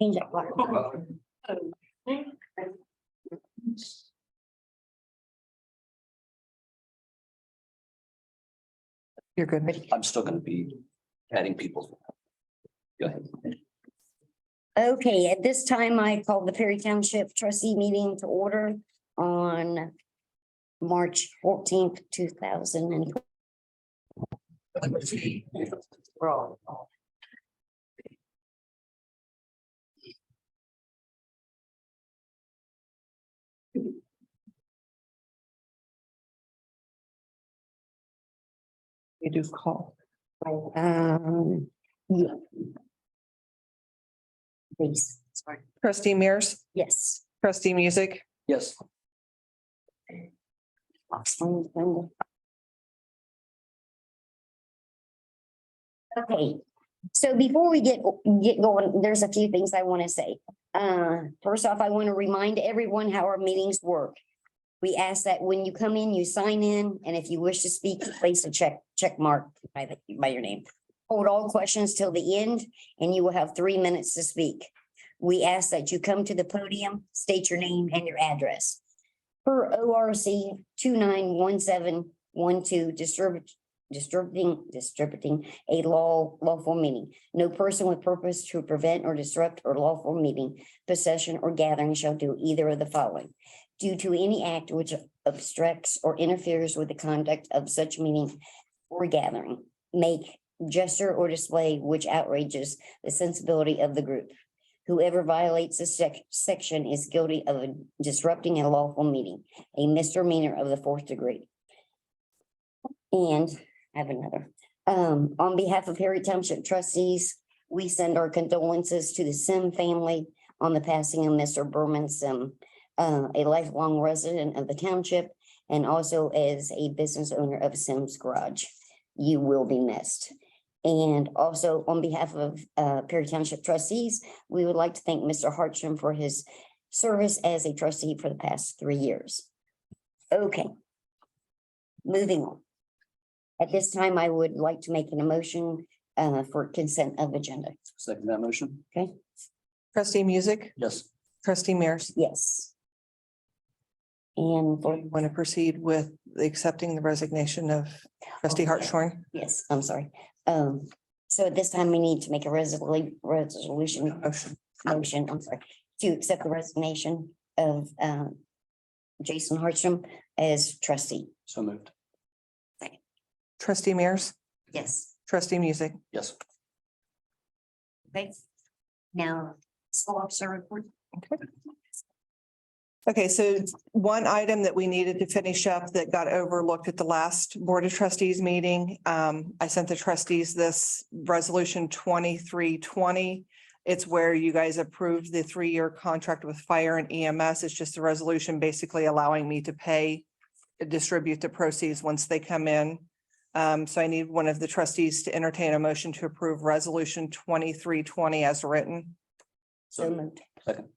Change that water. You're good. I'm still gonna be adding people. Go ahead. Okay, at this time, I call the Perry Township trustee meeting to order on March 14th, 2000. You do call. Yeah. Please, sorry, Trustee Mears, yes. trustee Music, Yes, Okay, so before we get going, there's a few things I want to say. First off, I want to remind everyone how our meetings work. We ask that when you come in, you sign in, and if you wish to speak, place a check mark by your name. Hold all questions till the end, and you will have 3 minutes to speak. We ask that you come to the podium, state your name and your address. Per ORC 291712, distributing a lawful meeting. No person with purpose to prevent or disrupt or lawful meeting, possession, or gathering shall do either of the following. Due to any act which obstructs or interferes with the conduct of such meeting or gathering, make, gesture, or display which outrages the sensibility of the group. Whoever violates this section is guilty of disrupting a lawful meeting, a misdemeanor of the 4th degree. And I have another. On behalf of Perry Township trustees, we send our condolences to the Sim family on the passing of Mr. Berman Sim, a lifelong resident of the township and also as a business owner of Sim's Garage. You will be missed. And also on behalf of Perry Township trustees, we would like to thank Mr. Hartstrom for his service as a trustee for the past 3 years. Okay. Moving on. At this time, I would like to make an motion for consent of agenda. second that motion. Okay, trustee Music, Yes, trustee Mears. yes. And for, Want to proceed with accepting the resignation of trustee Hartshorn? yes, I'm sorry. So at this time, we need to make a resolution motion, I'm sorry, to accept the resignation of Jason Hartstrom as trustee. so moved. Trustee Mears, Yes. trustee Music. Yes, Okay. Now, school officer report. Okay, so one item that we needed to finish up that got overlooked at the last Board of Trustees meeting. I sent the trustees this resolution 2320. It's where you guys approved the 3-year contract with fire and EMS. It's just a resolution basically allowing me to distribute the proceeds once they come in. So I need one of the trustees to entertain a motion to approve resolution 2320 as written. So moved. second.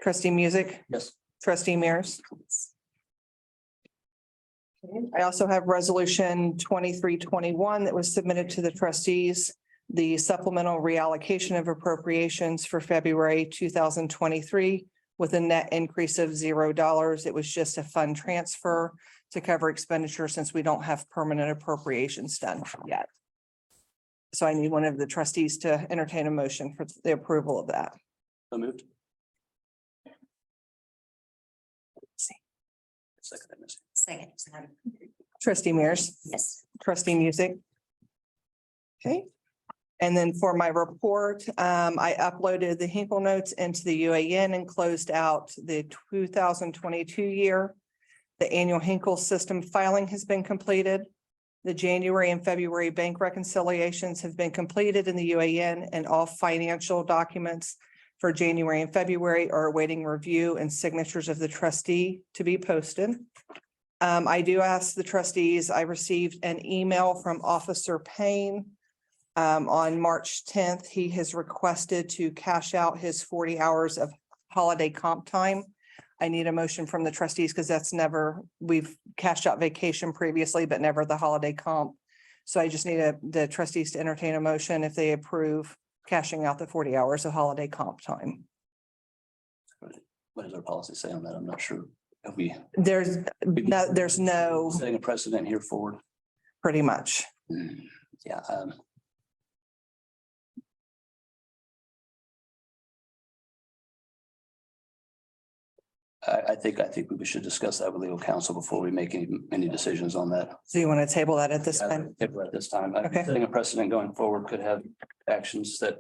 Trustee Music, Yes, trustee Mears. I also have resolution 2321 that was submitted to the trustees. The supplemental reallocation of appropriations for February 2023 with a net increase of $0. It was just a fund transfer to cover expenditure since we don't have permanent appropriations done yet. So I need one of the trustees to entertain a motion for the approval of that. so moved. Second that motion. Second. Trustee Mears, Yes. trustee Music. Okay. And then for my report, I uploaded the Hinkle notes into the UAN and closed out the 2022 year. The annual Hinkle system filing has been completed. The January and February bank reconciliations have been completed in the UAN, and all financial documents for January and February are awaiting review and signatures of the trustee to be posted. I do ask the trustees, I received an email from Officer Payne on March 10th. He has requested to cash out his 40 hours of holiday comp time. I need a motion from the trustees because we've cashed out vacation previously, but never the holiday comp. So I just need the trustees to entertain a motion if they approve cashing out the 40 hours of holiday comp time. What does our policy say on that? I'm not sure. Have we There's no, setting a precedent here forward? pretty much. Yeah. I think we should discuss that with legal counsel before we make any decisions on that. So you want to table that at this time? At this time, Okay. setting a precedent going forward could have actions that.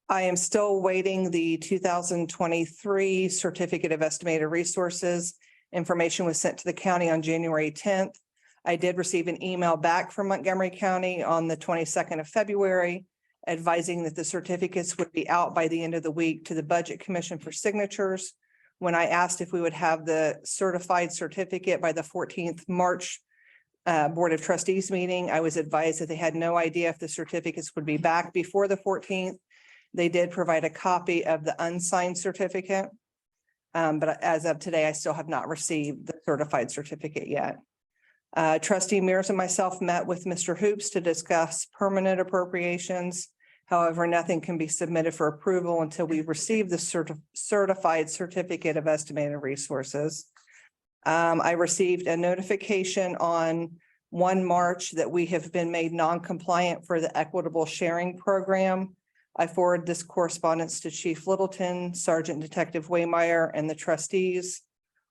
I am still waiting the 2023 Certificate of Estimated Resources. Information was sent to the county on January 10th. I did receive an email back from Montgomery County on the 22nd of February, advising that the certificates would be out by the end of the week to the Budget Commission for signatures. When I asked if we would have the certified certificate by the 14th March Board of Trustees meeting, I was advised that they had no idea if the certificates would be back before the 14th. They did provide a copy of the unsigned certificate. But as of today, I still have not received the certified certificate yet. Trustee Mears and myself met with Mr. Hoops to discuss permanent appropriations. However, nothing can be submitted for approval until we receive the certified certificate of estimated resources. I received a notification on 1 March that we have been made non-compliant for the equitable sharing program. I forwarded this correspondence to Chief Littleton, Sergeant Detective Waymeyer, and the trustees.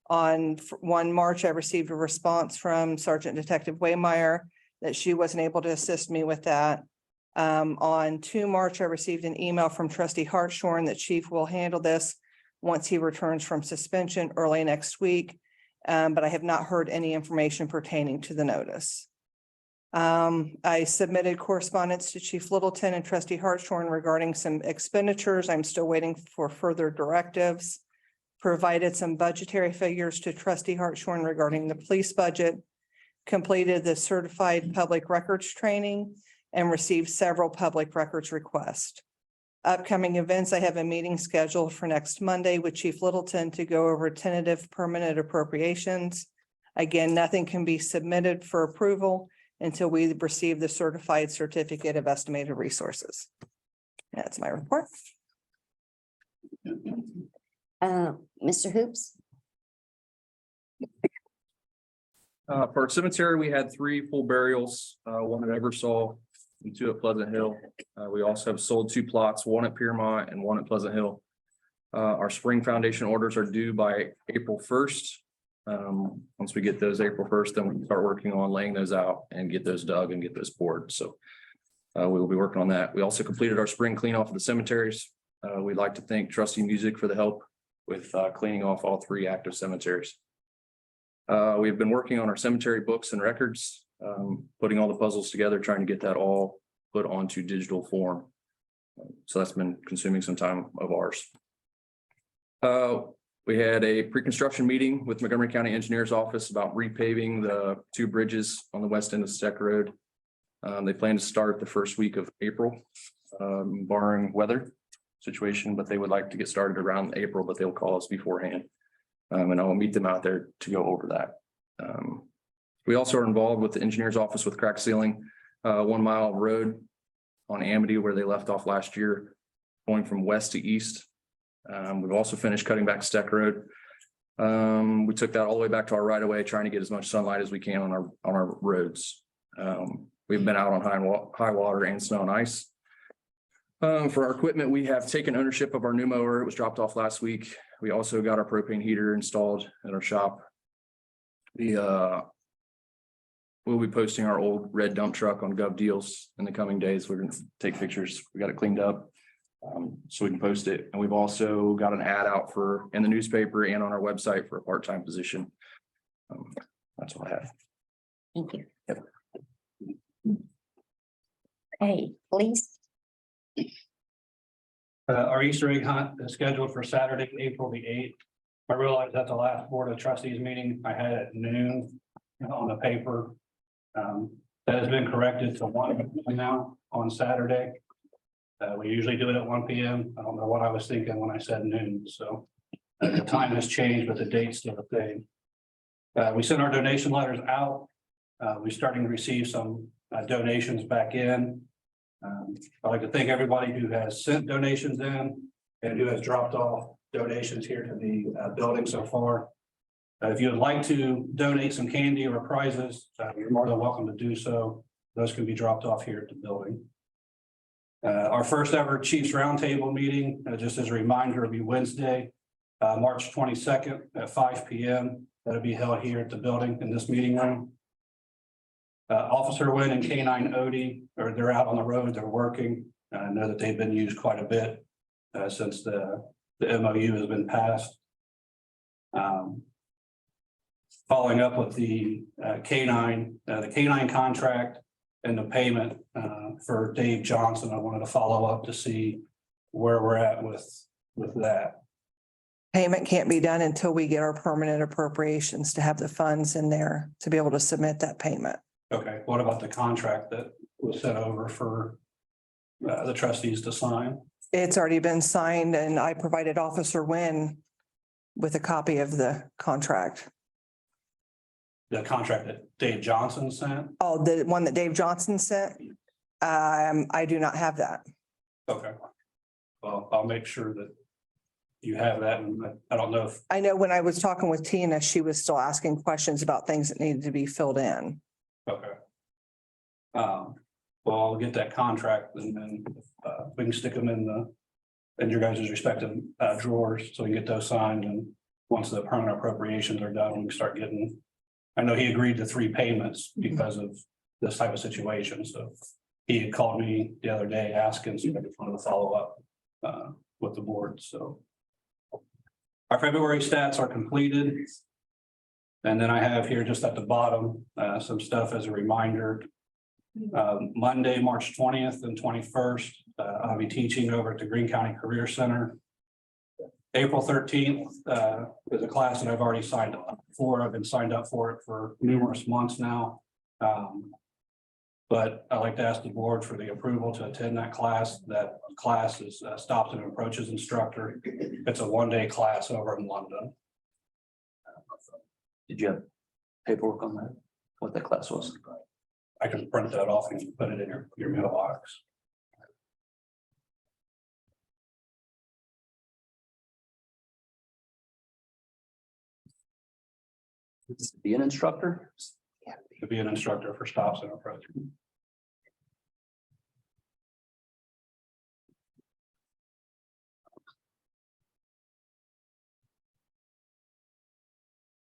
On 1 March, I received a response from Sergeant Detective Waymeyer that she wasn't able to assist me with that. On 2 March, I received an email from Trustee Hartshorn that Chief will handle this once he returns from suspension early next week. But I have not heard any information pertaining to the notice. I submitted correspondence to Chief Littleton and Trustee Hartshorn regarding some expenditures. I'm still waiting for further directives. Provided some budgetary figures to Trustee Hartshorn regarding the police budget. Completed the certified public records training and received several public records requests. Upcoming events, I have a meeting scheduled for next Monday with Chief Littleton to go over tentative permanent appropriations. Again, nothing can be submitted for approval until we receive the certified certificate of estimated resources. That's my report. Mr. Hoops? For our cemetery, we had 3 full burials, 1 at Eversole and 2 at Pleasant Hill. We also have sold 2 plots, 1 at Piermont and 1 at Pleasant Hill. Our spring foundation orders are due by April 1st. Once we get those April 1st, then we can start working on laying those out and get those dug and get those poured. So we will be working on that. We also completed our spring clean off of the cemeteries. We'd like to thank Trustee Music for the help with cleaning off all 3 active cemeteries. We've been working on our cemetery books and records, putting all the puzzles together, trying to get that all put onto digital form. So that's been consuming some time of ours. We had a pre-construction meeting with Montgomery County Engineers Office about repaving the 2 bridges on the west end of Steck Road. They plan to start the first week of April, barring weather situation, but they would like to get started around April, but they'll call us beforehand. And I'll meet them out there to go over that. We also are involved with the engineer's office with crack sealing, 1 mile road on Amity where they left off last year, going from west to east. We've also finished cutting back Steck Road. We took that all the way back to our right of way, trying to get as much sunlight as we can on our roads. We've been out on high water and snow and ice. For our equipment, we have taken ownership of our new mower. It was dropped off last week. We also got our propane heater installed at our shop. We'll be posting our old red dump truck on Gov Deals in the coming days. We're going to take pictures. We got it cleaned up so we can post it. And we've also got an ad out in the newspaper and on our website for a part-time position. That's all I have. Thank you. Yep. Hey, please. Our Easter egg hunt is scheduled for Saturday, April the 8th. I realized at the last Board of Trustees meeting, I had it at noon on the paper. That has been corrected to 1 p.m. now on Saturday. We usually do it at 1 p.m. I don't know what I was thinking when I said noon, so the time has changed, but the date's still the same. We sent our donation letters out. We're starting to receive some donations back in. I'd like to thank everybody who has sent donations in and who has dropped off donations here to the building so far. If you would like to donate some candy or prizes, you're more than welcome to do so. Those can be dropped off here at the building. Our first ever Chiefs Roundtable meeting, just as a reminder, will be Wednesday, March 22nd at 5 p.m. That'll be held here at the building in this meeting room. Officer Wynn and K9 Odie, they're out on the road, they're working. I know that they've been used quite a bit since the MOU has been passed. Following up with the K9 contract and the payment for Dave Johnson, I wanted to follow up to see where we're at with that. Payment can't be done until we get our permanent appropriations to have the funds in there to be able to submit that payment. Okay, what about the contract that was sent over for the trustees to sign? It's already been signed and I provided Officer Wynn with a copy of the contract. The contract that Dave Johnson sent? Oh, the one that Dave Johnson sent? I do not have that. Okay. Well, I'll make sure that you have that, and I don't know if, I know when I was talking with Tina, she was still asking questions about things that needed to be filled in. okay. Well, I'll get that contract and then we can stick them in your guys' respective drawers, so we can get those signed, and once the permanent appropriations are done, we can start getting. I know he agreed to 3 payments because of this type of situation, so he had called me the other day asking, so I just wanted to follow up with the board, so. Our February stats are completed. And then I have here just at the bottom, some stuff as a reminder. Monday, March 20th and 21st, I'll be teaching over at the Greene County Career Center. April 13th is a class that I've already signed up for. I've been signed up for it for numerous months now. But I'd like to ask the board for the approval to attend that class. That class is stops and approaches instructor. It's a 1-day class over in London. Did you have paperwork on that? What that class was? I can print that off and put it in your mailbox. To be an instructor? To be an instructor for stops and approaches.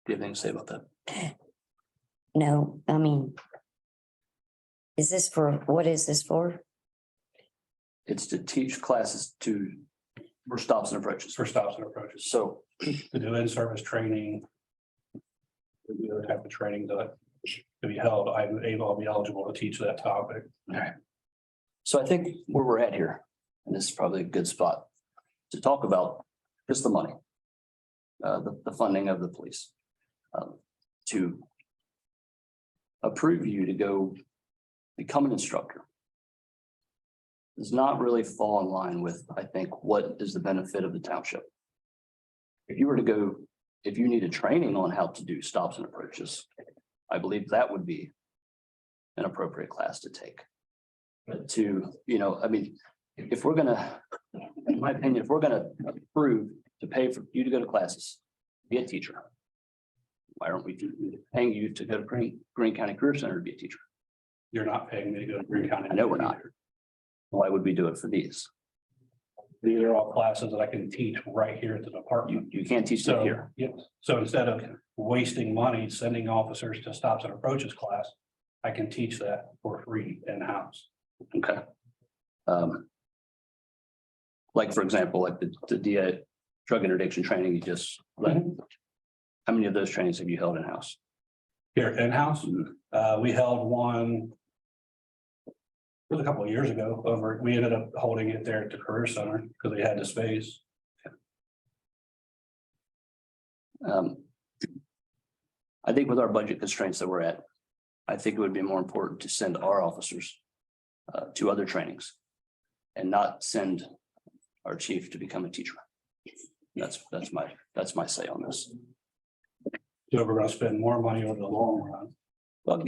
Do you have anything to say about that? No, I mean. Is this for, what is this for? It's to teach classes for stops and approaches. For stops and approaches. So To do in-service training. The other type of training that to be held, I'll be eligible to teach that topic. So I think where we're at here, and this is probably a good spot to talk about just the money. The funding of the police. To approve you to go become an instructor does not really fall in line with, I think, what is the benefit of the township. If you were to go, if you needed training on how to do stops and approaches, I believe that would be an appropriate class to take. But to, I mean, if we're gonna, in my opinion, if we're gonna approve to pay for you to go to classes, be a teacher. Why aren't we paying you to go to Greene County Career Center to be a teacher? You're not paying me to go to Greene County. I know we're not. Why would we do it for these? These are all classes that I can teach right here at the department. You can't teach that here. Yes, so instead of wasting money sending officers to stops and approaches class, I can teach that for free in-house. Okay. Like, for example, like the DA drug interdiction training you just led. How many of those trainings have you held in-house? Here in-house, we held one. It was a couple of years ago we ended up holding it there at the Career Center because they had the space. I think with our budget constraints that we're at, I think it would be more important to send our officers to other trainings and not send our chief to become a teacher. That's my say on this. So we're gonna spend more money over the long run. Well,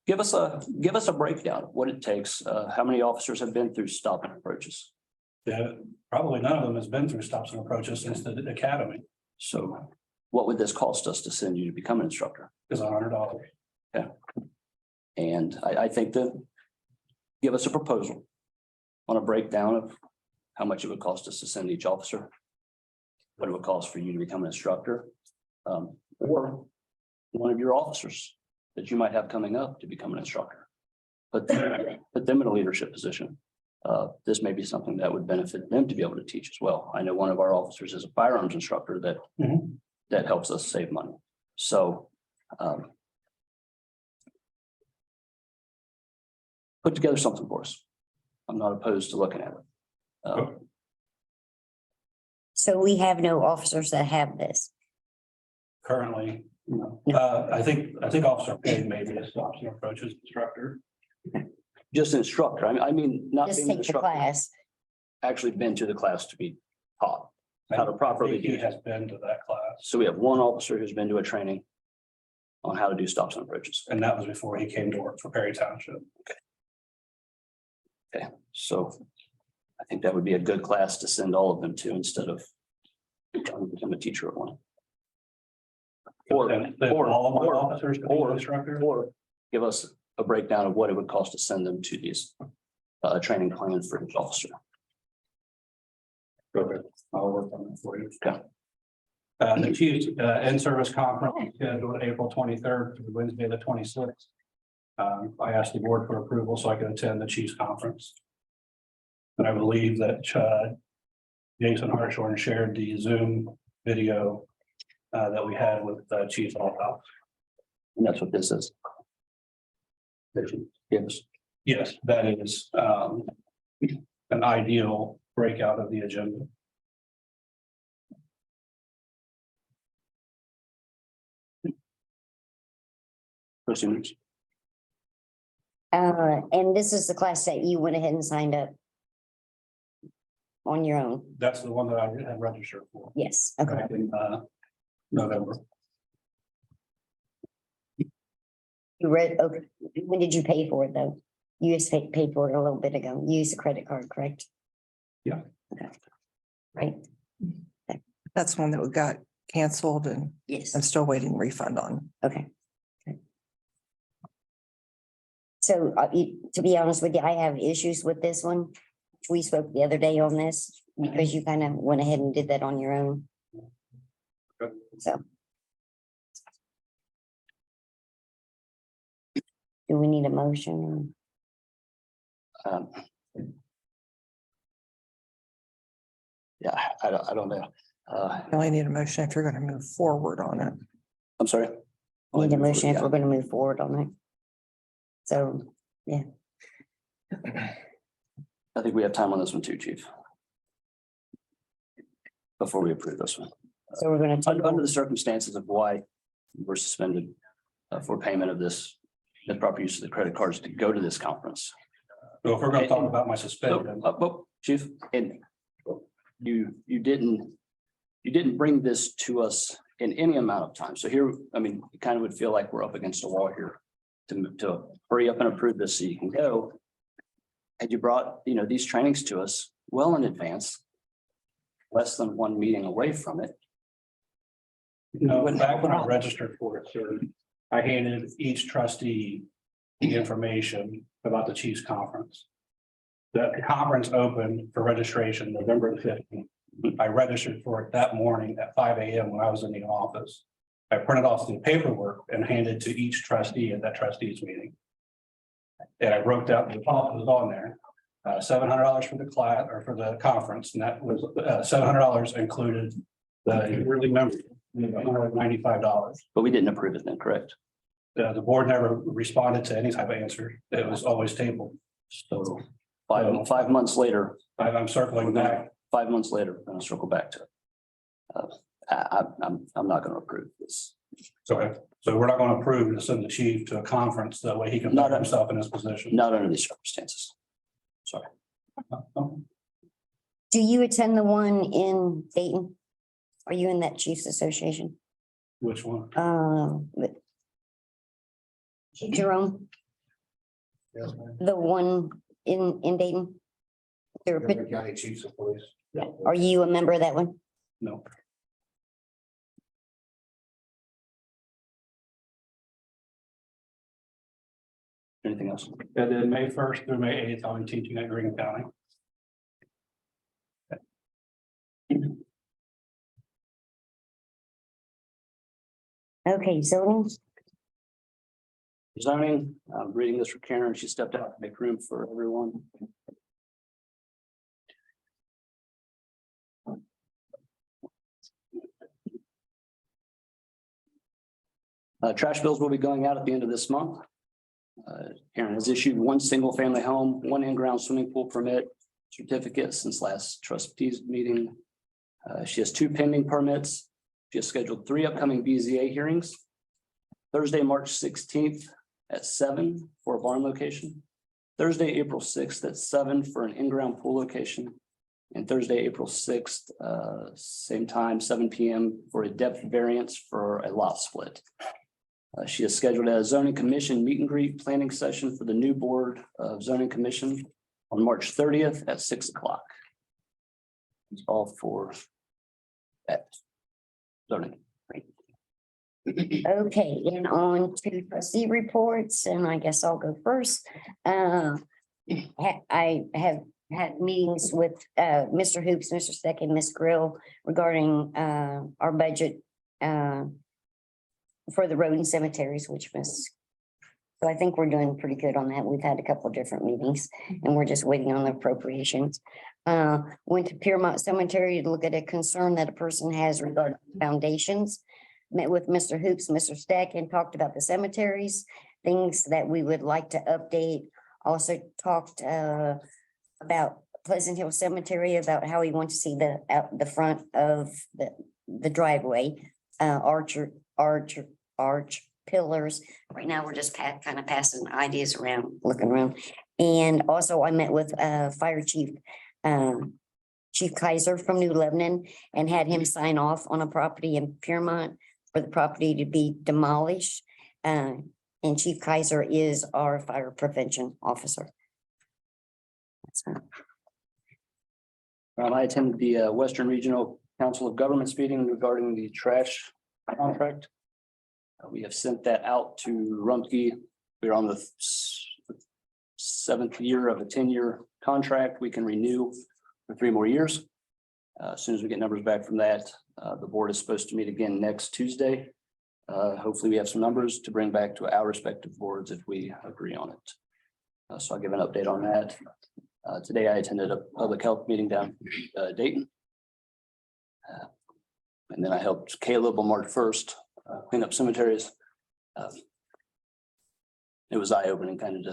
give us a breakdown of what it takes. How many officers have been through stop and approaches? Yeah, probably none of them has been through stops and approaches since the academy. So what would this cost us to send you to become an instructor? Is $100. And I think that give us a proposal on a breakdown of how much it would cost us to send each officer, what it would cost for you to become an instructor, or one of your officers that you might have coming up to become an instructor. Put them in a leadership position. This may be something that would benefit them to be able to teach as well. I know one of our officers is a firearms instructor that that helps us save money. So put together something for us. I'm not opposed to looking at it. So we have no officers that have this. Currently, no. I think Officer Payne may be a stops and approaches instructor. Just an instructor. I mean, not Just being an take the instructor, class. actually been to the class to be taught how to I properly think he do has that. been to that class, So we have one officer who's been to a training on how to do stops and approaches. and that was before he came to work for Perry Township. Okay, so I think that would be a good class to send all of them to instead of trying to become a teacher at one. Or All of our officers can be or- instructors. Or give us a breakdown of what it would cost to send them to these training plans for each officer. Okay, I'll work on that for you. Okay. The Chiefs in-service conference is scheduled April 23rd through Wednesday, the 26th. I asked the board for approval so I could attend the Chiefs conference. And I believe that Jason Hartshorn shared the Zoom video that we had with Chief Altough. And that's what this is. Yes. Yes, that is an ideal breakout of the agenda. Proceedings. And this is the class that you went ahead and signed up on your own. That's the one that I had registered for Yes, okay. back in November. You read, okay, when did you pay for it though? You just paid for it a little bit ago. You used a credit card, correct? Yeah. Okay. Right, That's one that got canceled and yes, I'm still waiting refund on. okay. So to be honest with you, I have issues with this one. We spoke the other day on this because you kind of went ahead and did that on your own. Okay. So. Do we need a motion? Yeah, I don't know. I only need a motion if you're going to move forward on it. I'm sorry. Need a motion if Yeah. we're gonna move forward on it. So, I think we have time on this one too, Chief. Before we approve this one. so we're gonna take, Under the circumstances of why we're suspended for payment of this, the proper use of the credit cards to go to this conference. So if we're gonna talk about my So, suspension, Chief, and you didn't bring this to us in any amount of time. So here, I mean, it kind of would feel like we're up against a wall here to hurry up and approve this so you can go. Had you brought, these trainings to us well in advance, less than one meeting away from it. no, back when I registered for it, sir, I handed each trustee the information about the Chiefs conference. The conference opened for registration November 15th. I registered for it that morning at 5 a.m. when I was in the office. I printed off the paperwork and handed to each trustee at that trustees meeting. And I wrote down the policy was on there, $700 for the class or for the conference, and that was $700 included the yearly membership, $195. But we didn't approve it then, correct? The board never responded to any type of answer. It was always tabled. So 5 months later, I'm circling back. 5 months later, I'm gonna circle back to it. I'm not gonna approve this. So we're not going to approve to send the chief to a conference. That way he can Not put a- himself in his position. Not under these circumstances. Sorry. do you attend the one in Dayton? Are you in that Chiefs Association? Which one? But Jerome, Yes, ma'am. the one in Dayton? There- Montgomery County Chiefs of Police. Are you a member of that one? No. Anything else? And then May 1st through May 8th, I'll be teaching at Green County. Okay, zoning, Zoning, reading this for Karen, she stepped out to make room for everyone. Trash bills will be going out at the end of this month. Karen has issued one single-family home, one in-ground swimming pool permit certificate since last trustees meeting. She has 2 pending permits. She has scheduled 3 upcoming BZA hearings. Thursday, March 16th at 7 for a barn location. Thursday, April 6th at 7 for an in-ground pool location. And Thursday, April 6th, same time, 7 p.m. for a depth variance for a lot split. She has scheduled a zoning commission meet and greet planning session for the new board of zoning commission on March 30th at 6 o'clock. It's all for that zoning. okay, and on to trustee reports, and I guess I'll go first. I have had meetings with Mr. Hoops, Mr. Steck, and Ms. Grill regarding our budget for the road and cemeteries, which was. So I think we're doing pretty good on that. We've had a couple of different meetings and we're just waiting on the appropriations. Went to Piermont Cemetery to look at a concern that a person has regarding foundations. Met with Mr. Hoops, Mr. Stack, and talked about the cemeteries, things that we would like to update. Also talked about Pleasant Hill Cemetery, about how we want to see the front of the driveway, arch pillars. Right now, we're just kind of passing ideas around, looking around. And also I met with Fire Chief Chief Kaiser from New Lebanon and had him sign off on a property in Piermont for the property to be demolished. And Chief Kaiser is our fire prevention officer. That's all. I attended the Western Regional Council of Governments meeting regarding the trash contract. We have sent that out to Rumpke. We're on the 7th year of a 10-year contract. We can renew for 3 more years. As soon as we get numbers back from that, the board is supposed to meet again next Tuesday. Hopefully we have some numbers to bring back to our respective boards if we agree on it. So I'll give an update on that. Today I attended a public health meeting down Dayton. And then I helped Caleb on March 1st clean up cemeteries. It was eye-opening kind of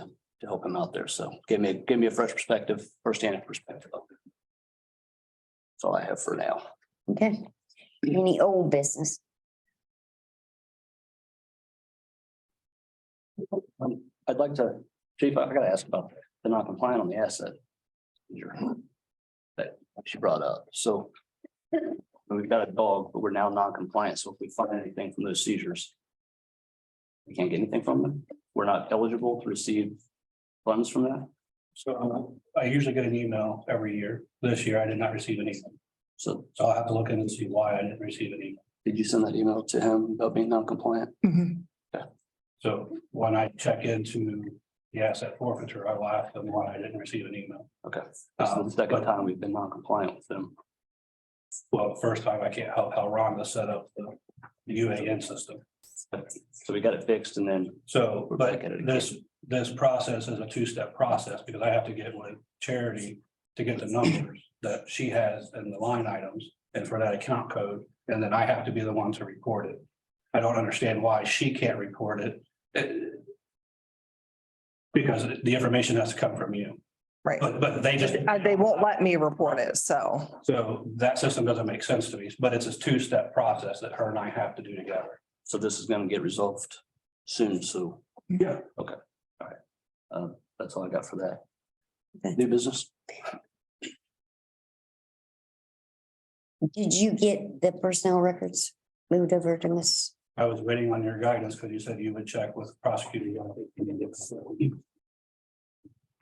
to help him out there. So give me a fresh perspective, firsthand perspective. That's all I have for now. Okay. Any old business? I'd like to, Chief, I gotta ask about the non-compliant on the asset that she brought up. So we've got a dog, but we're now non-compliant. So if we find anything from those seizures, we can't get anything from them. We're not eligible to receive funds from that. So I usually get an email every year. This year I did not receive anything. So So I'll have to look in and see why I didn't receive an email. did you send that email to him about being non-compliant? So when I check into the asset forfeiture, I will ask them why I didn't receive an email. Okay. This is the second time we've been non-compliant with them. Well, first time I can't help how Rhonda set up the UAN system. So we got it fixed and then So, We're but back at it this process is a 2-step process because I have to get with Charity to get the numbers that she has and the line items and for that account code. And then I have to be the one to report it. I don't understand why she can't report it. Because the information has to come from you, Right. but they just. They won't let me report it, so. So that system doesn't make sense to me, but it's a 2-step process that her and I have to do together. so this is gonna get resolved soon. So Yeah. that's all I got for that. Okay. New business. Did you get the personnel records moved over to Miss? I was waiting on your guidance because you said you would check with prosecutor.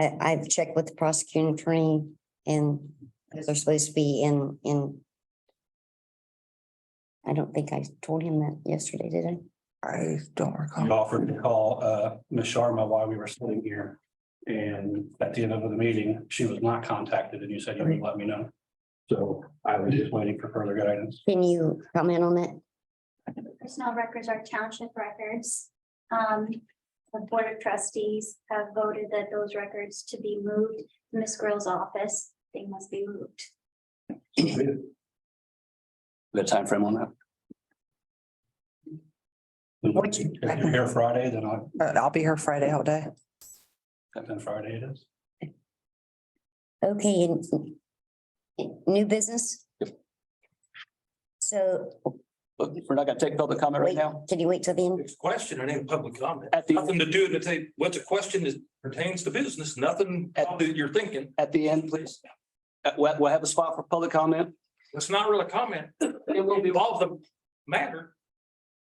I've checked with the prosecuting attorney and they're supposed to be in. I don't think I told him that yesterday, did I? I don't You recall. offered to call Ms. Sharma while we were sitting here. And at the end of the meeting, she was not contacted and you said you would let me know. So I was just waiting for further guidance. Can you comment on that? Personnel records are township records. The Board of Trustees have voted that those records to be moved to Ms. Grill's office. They must be moved. We got a time frame on that? If you're here Friday, then I'll be here Friday all day. then Friday it is. Okay, and new business? So, Look, we're not gonna take public comment right wait, now. can you wait till the end? It's a question, it ain't public comment. At the, Nothing to do to say, what's a question that pertains to business, nothing that you're thinking. at the end, please. We'll have a spot for public comment. It's not really a comment. It will involve the matter,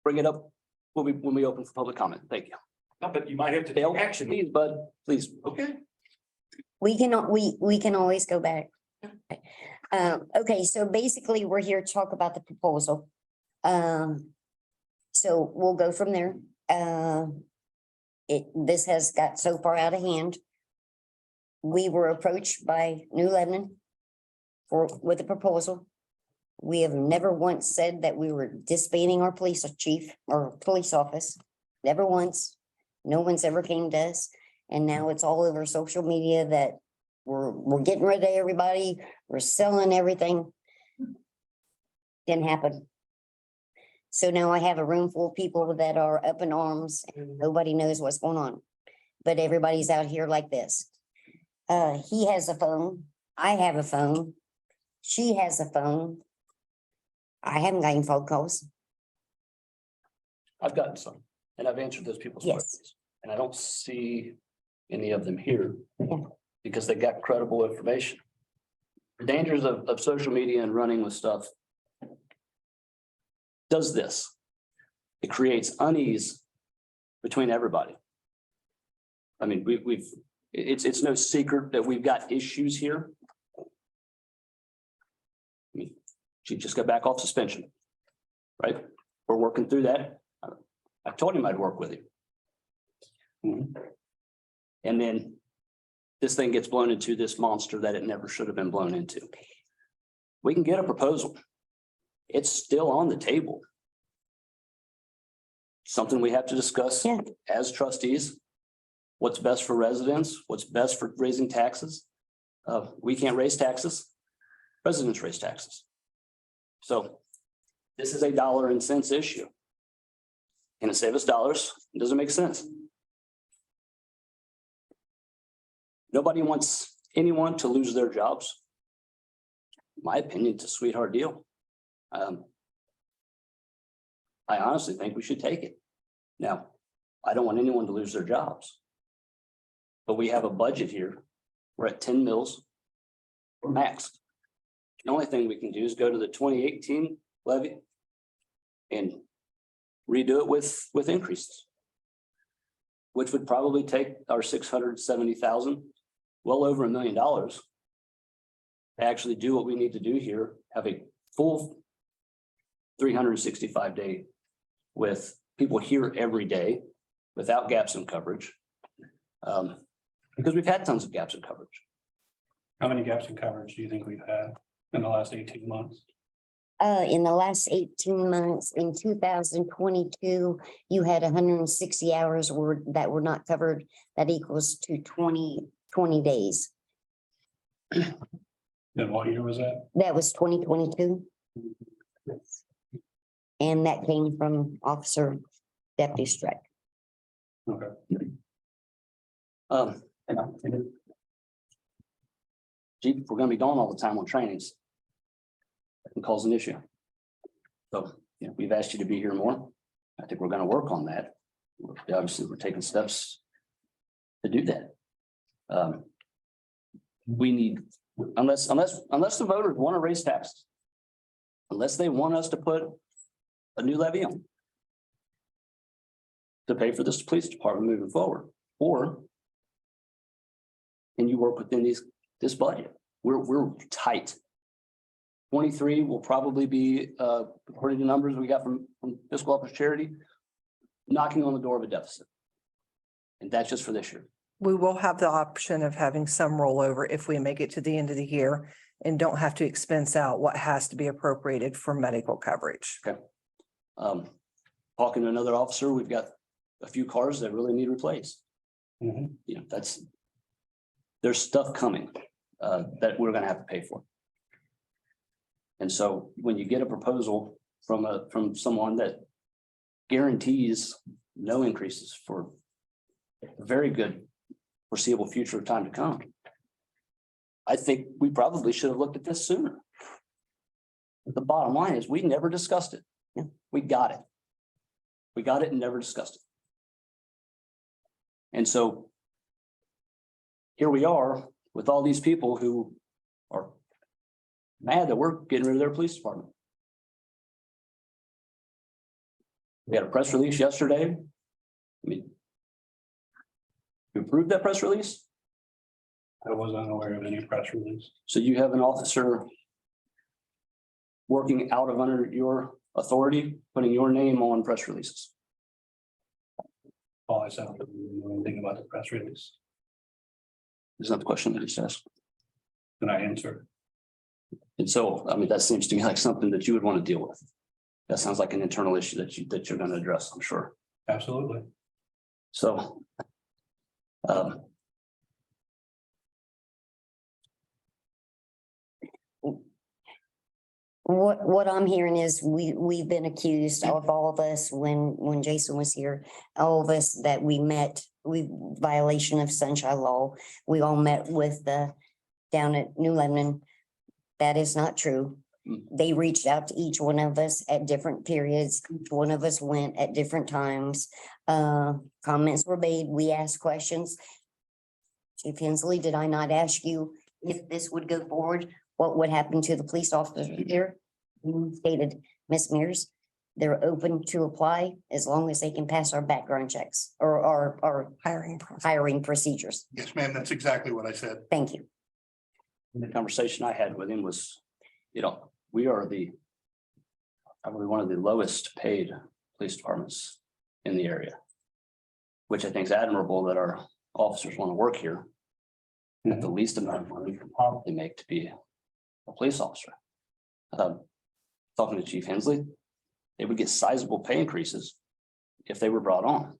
Bring it up when we open for public comment. Thank you. but you might have to take Dale, action. please, bud, please. Okay. We can always go back. Okay, so basically, we're here to talk about the proposal. So we'll go from there. This has got so far out of hand. We were approached by New Lebanon with a proposal. We have never once said that we were disbanding our police chief or police office. Never once. No one's ever came to us. And now it's all over social media that we're getting rid of everybody. We're selling everything. Didn't happen. So now I have a room full of people that are up in arms and nobody knows what's going on. But everybody's out here like this. He has a phone. I have a phone. She has a phone. I haven't gotten phone calls. I've gotten some, and I've answered those people's Yes. questions. And I don't see any of them here Yeah. because they got credible information. The dangers of social media and running with stuff does this. It creates unease between everybody. I mean, it's no secret that we've got issues here. I mean, she just got back off suspension, right? We're working through that. I told him I'd work with him. And then this thing gets blown into this monster that it never should have been blown into. We can get a proposal. It's still on the table. Something we have to discuss Yeah. as trustees. What's best for residents, what's best for raising taxes. We can't raise taxes. Residents raise taxes. So this is a dollar and cents issue. Can it save us dollars? It doesn't make sense. Nobody wants anyone to lose their jobs. In my opinion, it's a sweetheart deal. I honestly think we should take it. Now, I don't want anyone to lose their jobs. But we have a budget here. We're at 10 mils. We're maxed. The only thing we can do is go to the 2018 levy and redo it with increases, which would probably take our 670,000, well over $1 million, to actually do what we need to do here, have a full 365-day with people here every day without gaps in coverage. Because we've had tons of gaps in coverage. How many gaps in coverage do you think we've had in the last 18 months? In the last 18 months, in 2022, you had 160 hours that were not covered. That equals to 20 days. Then what year was that? That was 2022. And that came from Officer Deputy Strike. Okay. Gee, we're gonna be gone all the time on trainings. That can cause an issue. So, we've asked you to be here more. I think we're gonna work on that. Obviously, we're taking steps to do that. We need, unless the voters want to raise taxes, unless they want us to put a new levy on, to pay for this police department moving forward, or and you work within this budget. We're tight. 23 will probably be, according to numbers we got from fiscal office charity, knocking on the door of a deficit. And that's just for this year. We will have the option of having some rollover if we make it to the end of the year and don't have to expense out what has to be appropriated for medical coverage. Talking to another officer, we've got a few cars that really need replaced. Mhm. You know, there's stuff coming that we're gonna have to pay for. And so when you get a proposal from someone that guarantees no increases for a very good foreseeable future of time to come, I think we probably should have looked at this sooner. But the bottom line is we never discussed it. We got it. We got it and never discussed it. And so here we are with all these people who are mad that we're getting rid of their police department. We had a press release yesterday. I mean, you approved that press release? I was unaware of any press release. So you have an officer working out of under your authority, putting your name on press releases. All I said, I didn't know anything about the press release. Isn't that the question that he says? Can I answer? And so, I mean, that seems to me like something that you would want to deal with. That sounds like an internal issue that you're going to address, I'm sure. Absolutely. So. What I'm hearing is we've been accused of all of us when Jason was here, all of us that we met, we violation of sunshine law. We all met with down at New Lebanon. That is not true. They reached out to each one of us at different periods. Each one of us went at different times. Comments were made. We asked questions. Chief Hensley, did I not ask you if this would go forward? What would happen to the police officers here? You stated, Ms. Mears, they're open to apply as long as they can pass our background checks or our hiring procedures. Yes, ma'am, that's exactly what I said. Thank you. The conversation I had with him was, you know, we are probably one of the lowest paid police departments in the area. Which I think is admirable that our officers want to work here. At the least amount of money you can probably make to be a police officer. Talking to Chief Hensley, they would get sizable pay increases if they were brought on.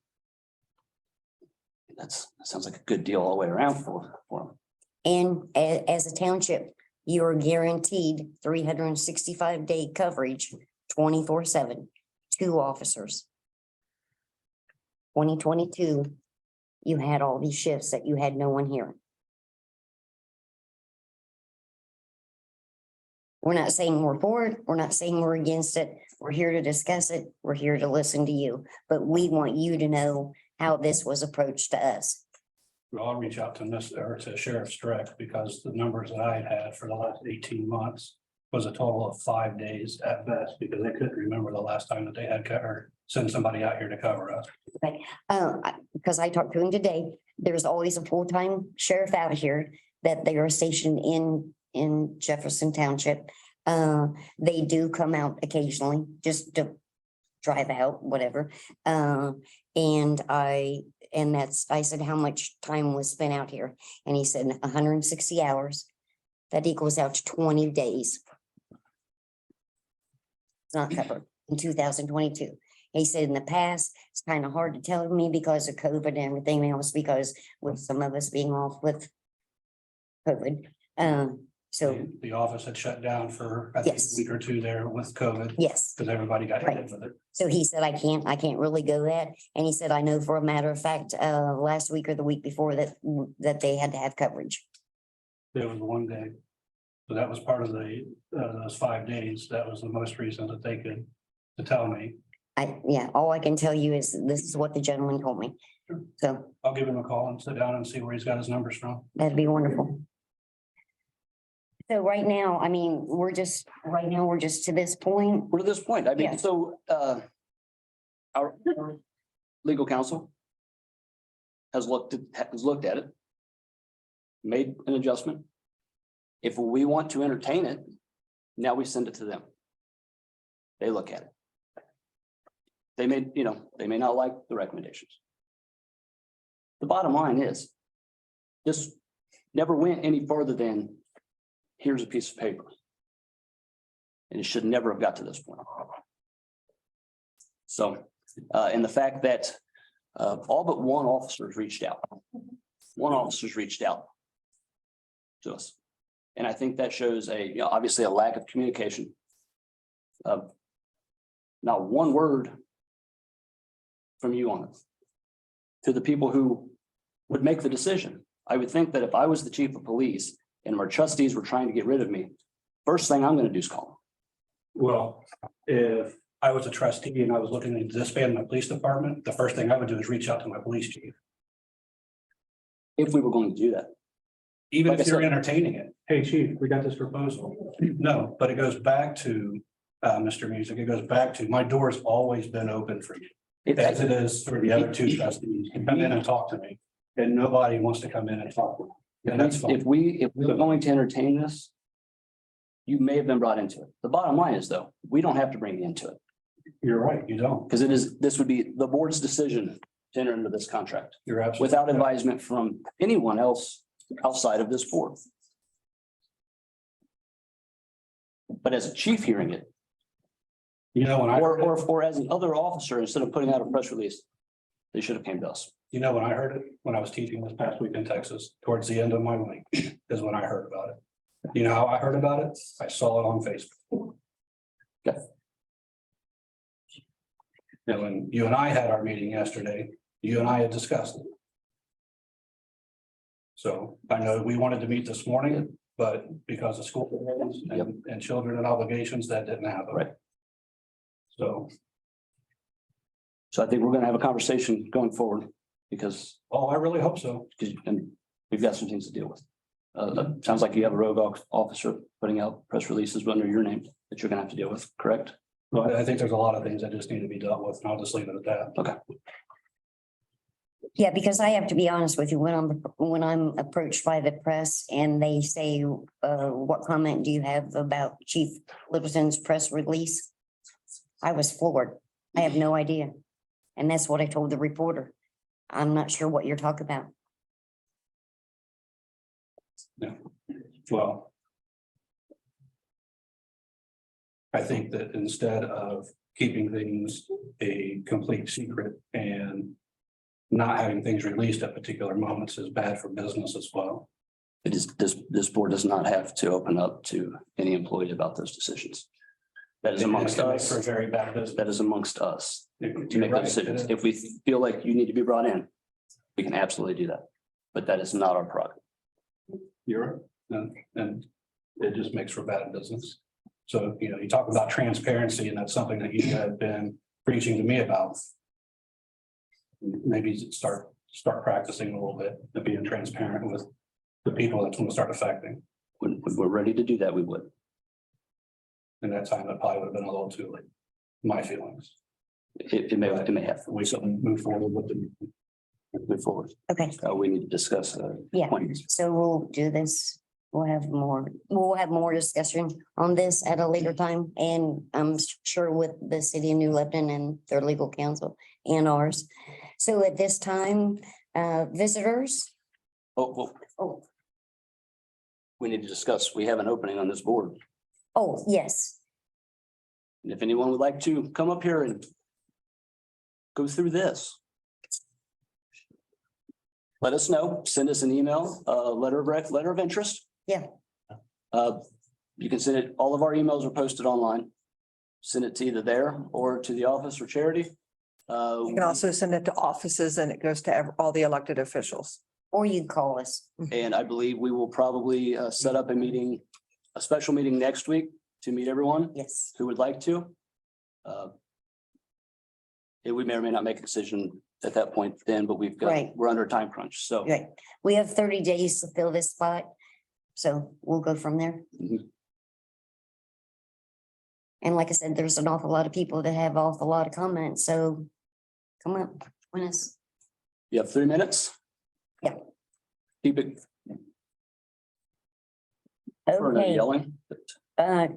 That sounds like a good deal all the way around for them. And as a township, you are guaranteed 365-day coverage, 24/7, 2 officers. 2022, you had all these shifts that you had no one here. We're not saying we're for it. We're not saying we're against it. We're here to discuss it. We're here to listen to you, but we want you to know how this was approached to us. I'll reach out to Sheriff Streck because the numbers that I had for the last 18 months was a total of 5 days at best, because they couldn't remember the last time that they had or send somebody out here to cover us. Because I talked to him today, there's always a full-time sheriff out here that they are stationed in Jefferson Township. They do come out occasionally just to drive out, whatever. I said, how much time was spent out here? And he said 160 hours. That equals out to 20 days. It's not covered in 2022. He said in the past, it's kind of hard to tell me because of COVID and everything else, because with some of us being off with COVID. So, The office had shut down for I think a Yes. week or 2 there with COVID. yes. Because everybody got Right. hit with it. So he said, I can't really go that. And he said, I know for a matter of fact, last week or the week before that they had to have coverage. There was 1 day. So that was part of those 5 days. That was the most recent that they could to tell me. All I can tell you is this is what the gentleman told me. So I'll give him a call and sit down and see where he's got his numbers from. that'd be wonderful. So right now, I mean, we're just to this point. We're to this point. I mean, Yeah. so our legal counsel has looked at it, made an adjustment. If we want to entertain it, now we send it to them. They look at it. They may not like the recommendations. The bottom line is, this never went any further than, here's a piece of paper. And it should never have got to this point. So, and the fact that all but one officer's reached out. One officer's reached out to us. And I think that shows obviously a lack of communication. Not one word from you on it. To the people who would make the decision. I would think that if I was the chief of police and our trustees were trying to get rid of me, first thing I'm going to do is call Well, if I was a trustee and I was looking to disband my police department, the first thing I would do is reach out to my police chief. them. If we were going to do that. Even Like if I you're said- entertaining it. Hey, chief, we got this proposal. No, but it goes back to, Mr. Music, it goes back to, my door's always been open for you. As it is for the other two trustees, you come in and talk to me, and nobody wants to come in and talk. to me. And that's fine. If we were going to entertain this, you may have been brought into it. The bottom line is though, we don't have to bring you into it. You're right, you don't. Because this would be the board's decision to enter into this contract You're absolutely. without advisement from anyone else outside of this board. But as a chief hearing it, You know, when I, or as an other officer, instead of putting out a press release, they should have came to us. you know, when I heard it, when I was teaching this past week in Texas, towards the end of my week, is when I heard about it. You know how I heard about it? I saw it on Facebook. Okay. And when you and I had our meeting yesterday, you and I had discussed it. So I know we wanted to meet this morning, but because of school commitments and children and obligations, that didn't happen. Right. So, So I think we're gonna have a conversation going forward because oh, I really hope so. and we've got some things to deal with. Sounds like you have a rogue officer putting out press releases under your name that you're gonna have to deal with, correct? But I think there's a lot of things that just need to be dealt with, and I'll just leave it at that. Okay. Yeah, because I have to be honest with you, when I'm approached by the press and they say, what comment do you have about Chief Littleton's press release? I was floored. I have no idea. And that's what I told the reporter. I'm not sure what you're talking about. Well, I think that instead of keeping things a complete secret and not having things released at particular moments is bad for business as well. It is, this board does not have to open up to any employee about those decisions. That is amongst It can make us. for a very bad business. That is amongst us to You're make right, those decisions. it is. If we feel like you need to be brought in, we can absolutely do that. But that is not our product. You're right. And it just makes for bad business. So, you know, you talk about transparency, and that's something that you have been preaching to me about. Maybe start practicing a little bit of being transparent with the people that's going to start affecting. When we're ready to do that, we would. And that time it probably would have been a little too late. My feelings. It may have. We can move forward with the. Move forward. Okay, We need to discuss. yeah, appointments. so we'll do this. We'll have more discussion on this at a later time. And I'm sure with the city of New Lebanon and their legal counsel and ours. So at this time, visitors, Oh, we need to discuss. We have an opening on this board. oh, yes, And if anyone would like to come up here and go through this, let us know. Send us an email, letter of interest. Yeah. You can send it, all of our emails are posted online. Send it to either there or to the office or charity. You can also send it to offices and it goes to all the elected officials. or you call us. And I believe we will probably set up a special meeting next week to meet everyone Yes, who would like to. We may or may not make a decision at that point then, but Right. we're under a time crunch, so. right. We have 30 days to fill this spot. So we'll go from there. Mhm. And like I said, there's an awful lot of people that have awful lot of comments, so come on, When is, You have 3 minutes? Yeah. Keep it. For no okay, yelling.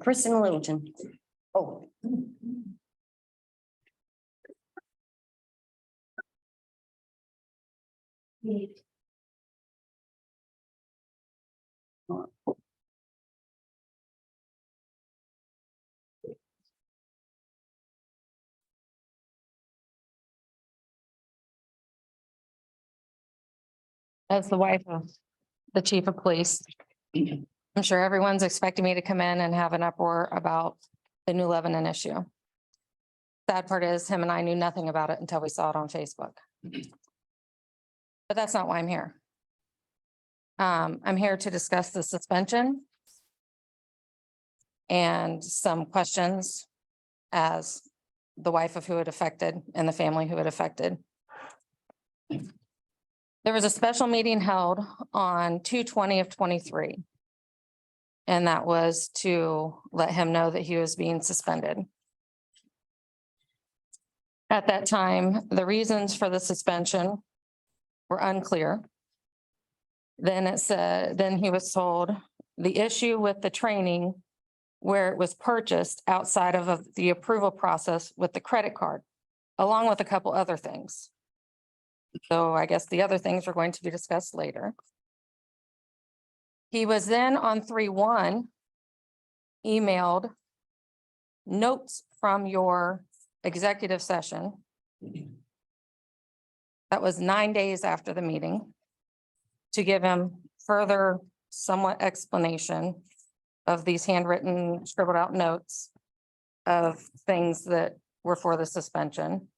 Kristen Littleton. Oh. As the wife of the chief of police, I'm sure everyone's expecting me to come in and have an uproar about the new Lebanon issue. Sad part is him and I knew nothing about it until we saw it on Facebook. But that's not why I'm here. I'm here to discuss the suspension and some questions as the wife of who it affected and the family who it affected. There was a special meeting held on 2/20/23. And that was to let him know that he was being suspended. At that time, the reasons for the suspension were unclear. Then it said, then he was told the issue with the training where it was purchased outside of the approval process with the credit card, along with a couple other things. So I guess the other things are going to be discussed later. He was then on 3/1 emailed notes from your executive session. That was 9 days after the meeting to give him further somewhat explanation of these handwritten, scribbled out notes of things that were for the suspension.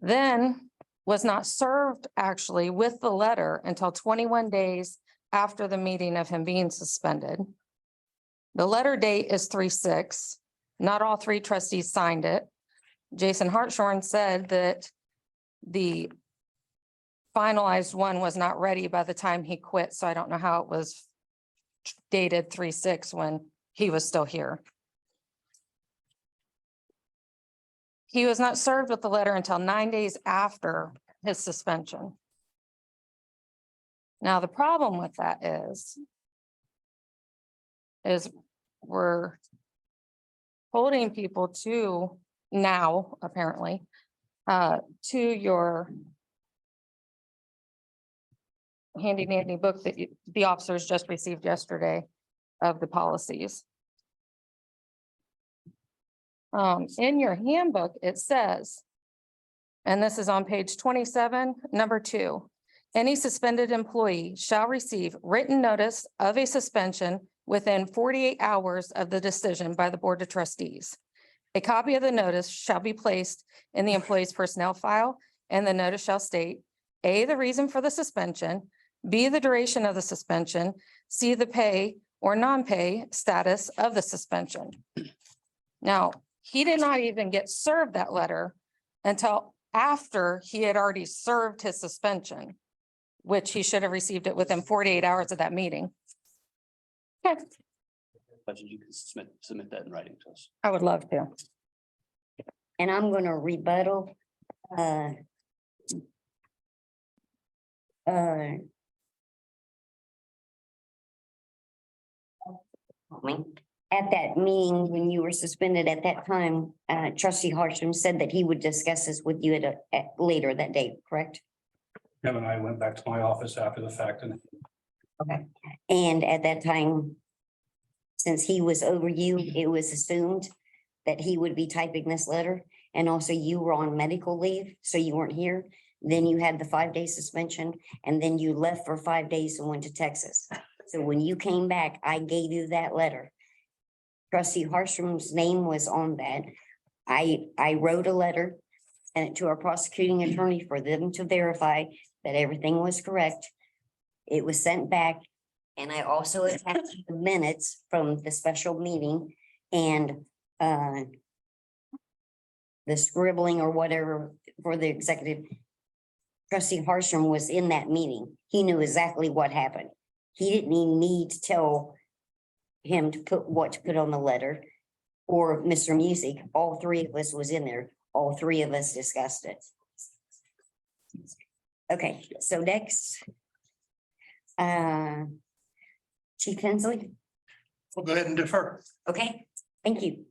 Then was not served actually with the letter until 21 days after the meeting of him being suspended. The letter date is 3/6. Not all 3 trustees signed it. Jason Hartshorn said that the finalized one was not ready by the time he quit, so I don't know how it was dated 3/6 when he was still here. He was not served with the letter until 9 days after his suspension. Now, the problem with that is we're holding people to now, apparently, to your handy dandy book that the officers just received yesterday of the policies. In your handbook, it says, and this is on page 27, number 2, any suspended employee shall receive written notice of a suspension within 48 hours of the decision by the Board of Trustees. A copy of the notice shall be placed in the employee's personnel file, and the notice shall state A, the reason for the suspension, B, the duration of the suspension, C, the pay or non-pay status of the suspension. Now, he did not even get served that letter until after he had already served his suspension, which he should have received it within 48 hours of that meeting. Okay, But you can submit that in writing to us. I would love to. And I'm gonna rebuttal. At that meeting, when you were suspended at that time, trustee Hartshorn said that he would discuss this with you at later that day, correct? Kevin and I went back to my office after the fact and Okay. And at that time, since he was over you, it was assumed that he would be typing this letter. And also you were on medical leave, so you weren't here. Then you had the 5-day suspension, and then you left for 5 days and went to Texas. So when you came back, I gave you that letter. Trustee Hartshorn's name was on that. I wrote a letter, sent it to our prosecuting attorney for them to verify that everything was correct. It was sent back, and I also attached the minutes from the special meeting and the scribbling or whatever for the executive. Trustee Hartshorn was in that meeting. He knew exactly what happened. He didn't need me to tell him to put what to put on the letter, or Mr. Music. All 3 of us was in there. All 3 of us discussed it. Okay, so next. Chief Hensley, We'll go ahead and defer. okay, thank you.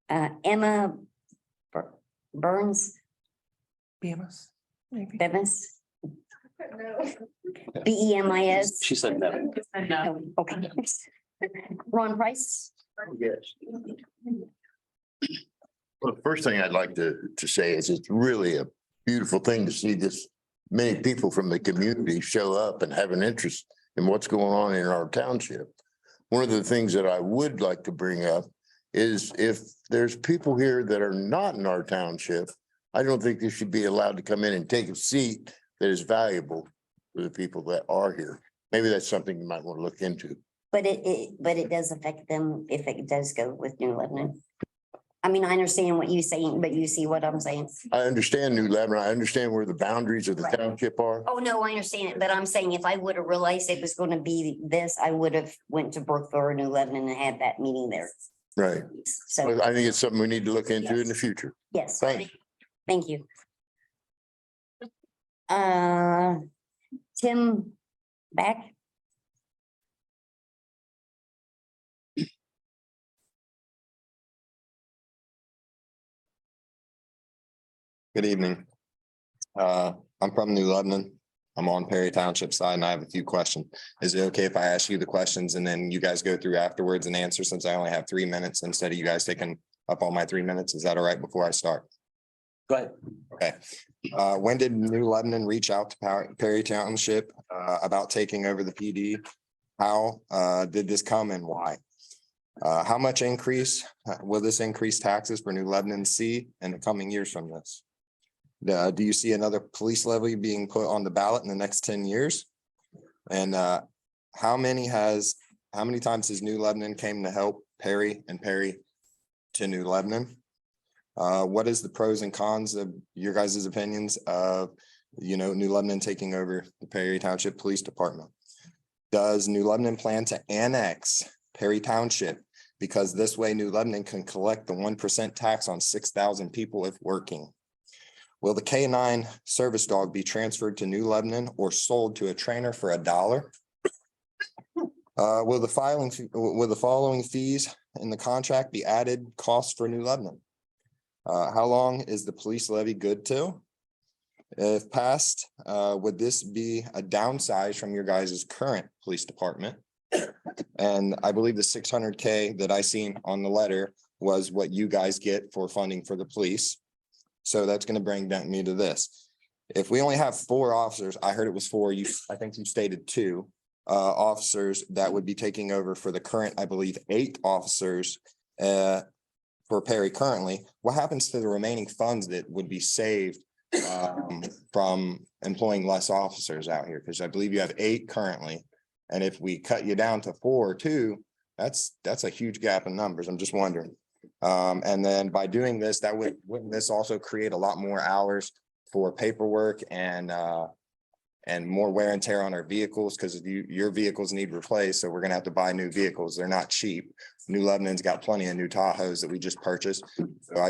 Emma Burns, BMS, maybe. Bemis. BEMIS. She said no. Okay. Ron Price, Well, the first thing I'd like to say is it's really a beautiful thing to see this many people from the community show up and have an interest in what's going on in our township. One of the things that I would like to bring up is if there's people here that are not in our township, I don't think they should be allowed to come in and take a seat that is valuable for the people that are here. Maybe that's something you might want to look into. but it does affect them if it does go with New Lebanon. I mean, I understand what you're saying, but you see what I'm saying? I understand New Lebanon. I understand where the boundaries of the Right. township are. Oh, no, I understand it, but I'm saying if I would have realized it was gonna be this, I would have went to Brookville or New Lebanon and had that meeting there. Right. So, But I think it's something we need to look into in the future. yes, Thanks. thank you. Tim back, Good evening. I'm from New Lebanon. I'm on Perry Township side and I have a few questions. Is it okay if I ask you the questions and then you guys go through afterwards and answer since I only have 3 minutes instead of you guys taking up all my 3 minutes? Is that all right before I start? Go ahead. Okay. When did New Lebanon reach out to Perry Township about taking over the PD? How did this come and why? How much increase will this increase taxes for New Lebanon see in the coming years from this? Do you see another police levy being put on the ballot in the next 10 years? And how many times has New Lebanon came to help Perry and Perry to New Lebanon? What is the pros and cons of your guys' opinions of, New Lebanon taking over the Perry Township Police Department? Does New Lebanon plan to annex Perry Township? Because this way New Lebanon can collect the 1% tax on 6,000 people if working. Will the K9 service dog be transferred to New Lebanon or sold to a trainer for $1? Will the following fees in the contract be added costs for New Lebanon? How long is the police levy good to? If passed, would this be a downsize from your guys' current police department? And I believe the 600K that I seen on the letter was what you guys get for funding for the police. So that's going to bring me to this. If we only have 4 officers, I heard it was 4, I think you stated 2 officers that would be taking over for the current, I believe, 8 officers for Perry currently. What happens to the remaining funds that would be saved from employing less officers out here? Because I believe you have 8 currently. And if we cut you down to 4 or 2, that's a huge gap in numbers. I'm just wondering. And then by doing this, wouldn't this also create a lot more hours for paperwork and more wear and tear on our vehicles? Because your vehicles need replaced, so we're gonna have to buy new vehicles. They're not cheap. New Lebanon's got plenty of new Tahoes that we just purchased. So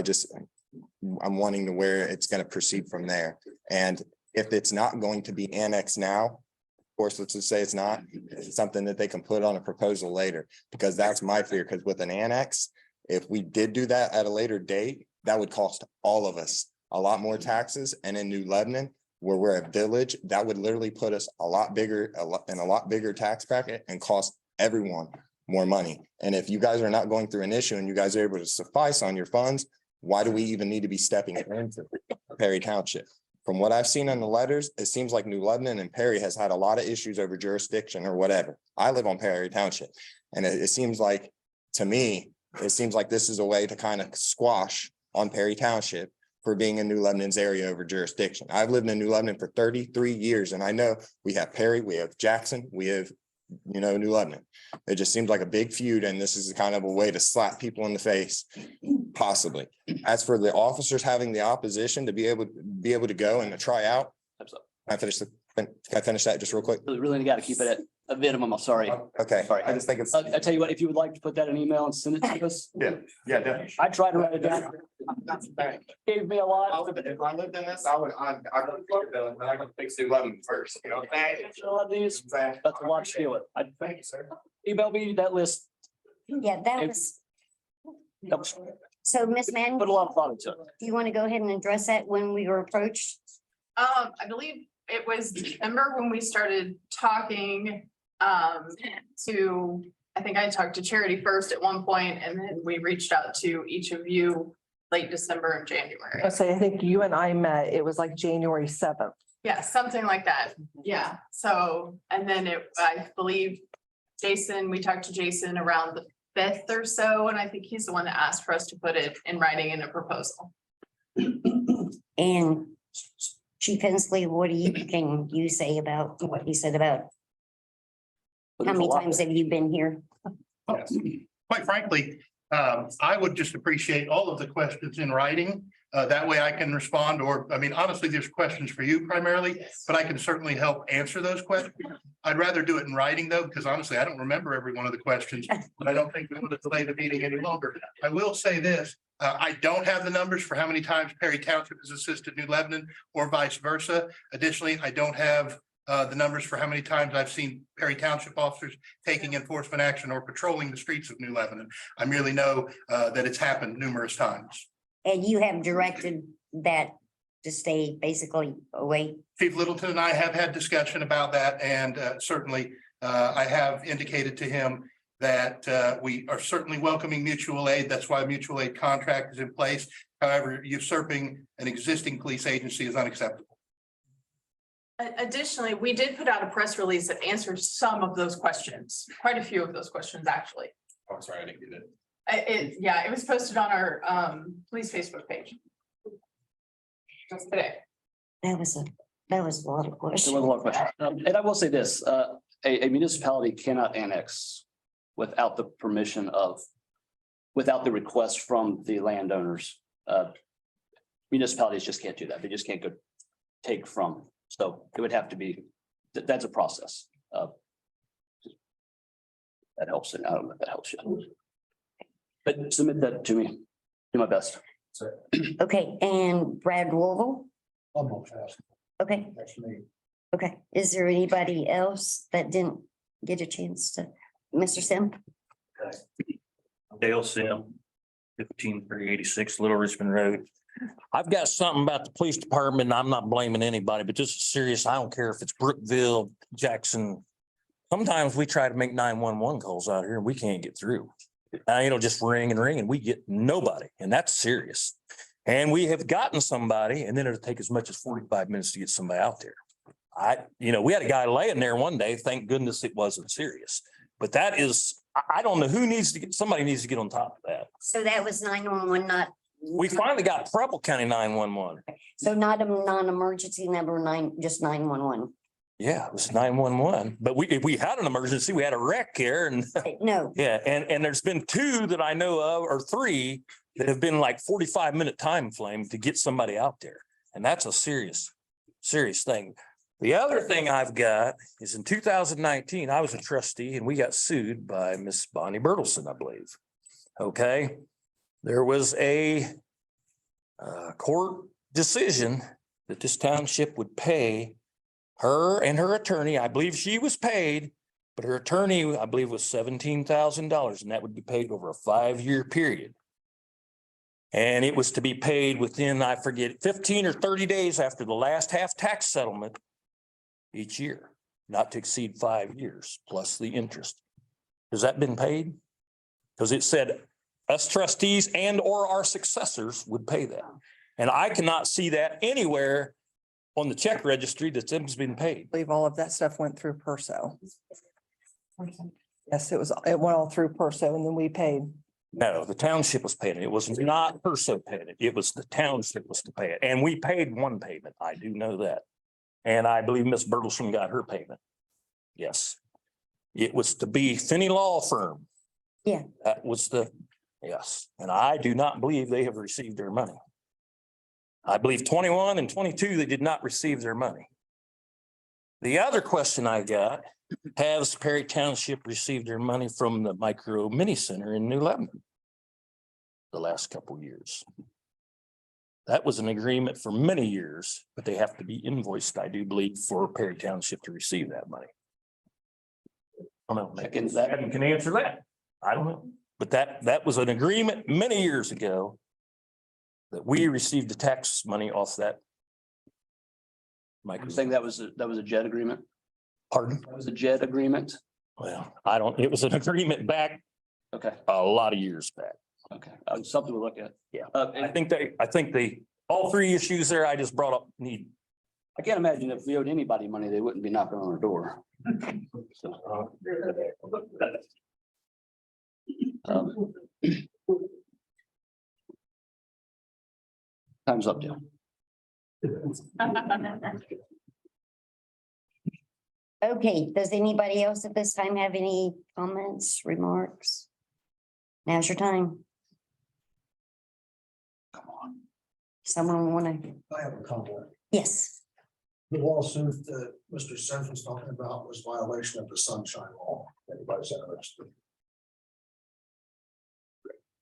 I'm wanting to where it's gonna proceed from there. And if it's not going to be annexed now, of course, let's just say it's not, it's something that they can put on a proposal later, because that's my fear. Because with an annex, if we did do that at a later date, that would cost all of us a lot more taxes. And in New Lebanon, where we're a village, that would literally put us a lot bigger tax bracket and cost everyone more money. And if you guys are not going through an issue and you guys are able to suffice on your funds, why do we even need to be stepping into Perry Township? From what I've seen in the letters, it seems like New Lebanon and Perry has had a lot of issues over jurisdiction or whatever. I live on Perry Township, and it seems like, to me, it seems like this is a way to kind of squash on Perry Township for being in New Lebanon's area over jurisdiction. I've lived in New Lebanon for 33 years, and I know we have Perry, we have Jackson, we have, New Lebanon. It just seems like a big feud, and this is kind of a way to slap people in the face, possibly. As for the officers having the opposition to be able to go and to try out, can I finish that just real quick? Really got to keep it at a minimum. I'm sorry. Okay, Sorry. I just think it's. I tell you what, if you would like to put that in email and send it to us. Yeah, definitely. I tried to write it down. Gave me a lot. If I lived in this, I would but I gotta fix New Lebanon first, you know? A lot of these, that's a lot to deal with. Thank you, sir. Email me that list. Yeah, that was, so Ms. Manning, Put a do lot of thought into it. you want to go ahead and address that when we were approached? I believe it was December when we started talking to, I think I talked to Charity first at one point, and then we reached out to each of you late December and January. I say, I think you and I met, it was like January 7th. Yeah, something like that. Yeah, so, and then I believe Jason, we talked to Jason around the 5th or so, and I think he's the one that asked for us to put it in writing in a proposal. And Chief Hensley, can you say about what he said about how many times have you been here? Quite frankly, I would just appreciate all of the questions in writing. That way I can respond, or, I mean, honestly, there's questions for you primarily, but I can certainly help answer those questions. I'd rather do it in writing though, because honestly, I don't remember every one of the questions, but I don't think we want to delay the meeting any longer. I will say this, I don't have the numbers for how many times Perry Township has assisted New Lebanon or vice versa. Additionally, I don't have the numbers for how many times I've seen Perry Township officers taking enforcement action or patrolling the streets of New Lebanon. I merely know that it's happened numerous times. And you have directed that to stay basically away. Chief Littleton and I have had discussion about that, and certainly I have indicated to him that we are certainly welcoming mutual aid. That's why a mutual aid contract is in place. However, usurping an existing police agency is unacceptable. Additionally, we did put out a press release that answered some of those questions, quite a few of those questions, actually. Oh, sorry, I didn't get it. It was posted on our police Facebook page. Just today. That was a lot of There was a questions. lot of questions. And I will say this, a municipality cannot annex without the permission of, without the request from the landowners. Municipalities just can't do that. They just can't go take from. So it would have to be, that's a process. That helps. I don't know if that helps you. But submit that to me. Do my best. Okay, and Brad Wolvel? Almost fast. Okay, That's me. okay. Is there anybody else that didn't get a chance to, Mr. Sim? Dale Sim, 15386 Little Richmond Road. I've got something about the police department, and I'm not blaming anybody, but this is serious. I don't care if it's Brookville, Jackson. Sometimes we try to make 911 calls out here and we can't get through. Just ring and ring and we get nobody, and that's serious. And we have gotten somebody, and then it'll take as much as 45 minutes to get somebody out there. We had a guy laying there one day, thank goodness it wasn't serious. But that is, I don't know who needs to get, somebody needs to get on top of that. So that was 911, not. We finally got Preble County 911. So not a non-emergency number, just 911. Yeah, it was 911, but we had an emergency, we had a wreck here and No, yeah, and there's been 2 that I know of, or 3 that have been like 45-minute time frame to get somebody out there. And that's a serious thing. The other thing I've got is in 2019, I was a trustee and we got sued by Miss Bonnie Bertelson, I believe. Okay, there was a court decision that this township would pay her and her attorney. I believe she was paid, but her attorney, I believe, was $17,000, and that would be paid over a 5-year period. And it was to be paid within, I forget, 15 or 30 days after the last half tax settlement each year, not to exceed 5 years plus the interest. Has that been paid? Because it said us trustees and or our successors would pay that. And I cannot see that anywhere on the check registry that's been paid. I believe all of that stuff went through Perso. Yes, it went all through Perso and then we paid. No, the township was paying it. It was not Perso paying it. It was the township was to pay it. And we paid one payment. I do know that. And I believe Miss Bertelson got her payment. Yes. It was to be Finney Law Firm. Yeah. That was yes. And I do not believe they have received their money. I believe 21 and 22, they did not receive their money. The other question I got, has Perry Township received their money from the micro mini center in New Lebanon the last couple of years? That was an agreement for many years, but they have to be invoiced, I do believe, for Perry Township to receive that money. I don't know, Megan can answer that. I don't know, but that was an agreement many years ago that we received the tax money off that. I'm saying that was a JED agreement. Pardon? That was a JED agreement. Well, it was an agreement back Okay, a lot of years back. okay. Something to look at. Yeah. And I think all three issues there I just brought up need. I can't imagine if we owed anybody money, they wouldn't be knocking on our door. So, time's up, Joe. Okay, does anybody else at this time have any comments, remarks? Now's your time. Come on. Someone wanna, I have a comment. yes, The lawsuit that Mr. Senf was talking about was violation of the sunshine law. Anybody's interested?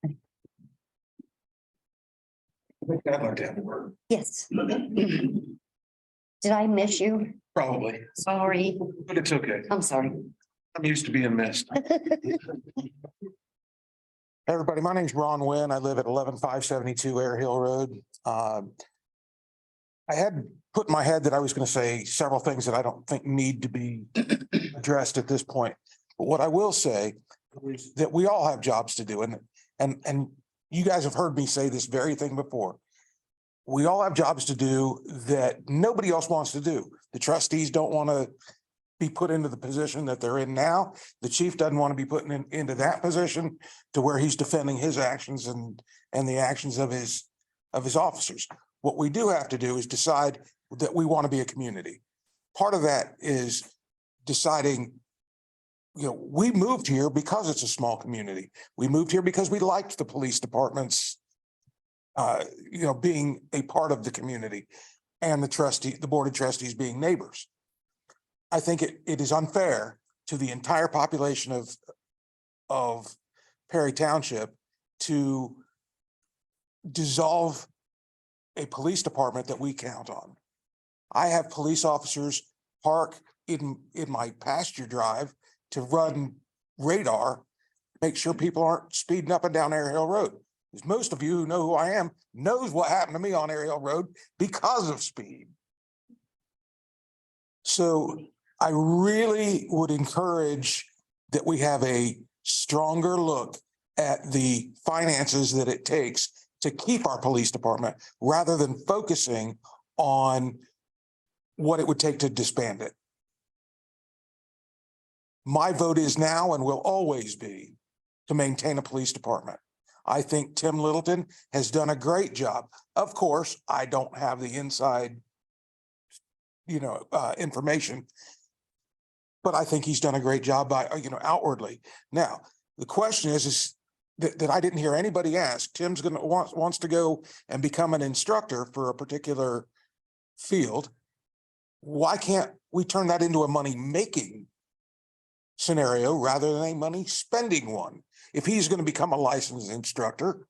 I think I'd like to have a word. yes. Did I miss you? Probably, Sorry, but it's okay. I'm sorry. I'm used to being missed. Everybody, my name's Ron Wynn. I live at 11572 Air Hill Road. I had put in my head that I was going to say several things that I don't think need to be addressed at this point. But what I will say is that we all have jobs to do, and you guys have heard me say this very thing before. We all have jobs to do that nobody else wants to do. The trustees don't want to be put into the position that they're in now. The chief doesn't want to be put into that position to where he's defending his actions and the actions of his officers. What we do have to do is decide that we want to be a community. Part of that is deciding, we moved here because it's a small community. We moved here because we liked the police departments, being a part of the community, and the board of trustees being neighbors. I think it is unfair to the entire population of Perry Township to dissolve a police department that we count on. I have police officers park in my pasture drive to run radar, make sure people aren't speeding up and down Air Hill Road. As most of you who know who I am knows what happened to me on Air Hill Road because of speed. So I really would encourage that we have a stronger look at the finances that it takes to keep our police department rather than focusing on what it would take to disband it. My vote is now and will always be to maintain a police department. I think Tim Littleton has done a great job. Of course, I don't have the inside, information, but I think he's done a great job by, outwardly. Now, the question is that I didn't hear anybody ask. Tim's wants to go and become an instructor for a particular field. Why can't we turn that into a money-making scenario rather than a money-spending one? If he's going to become a licensed instructor,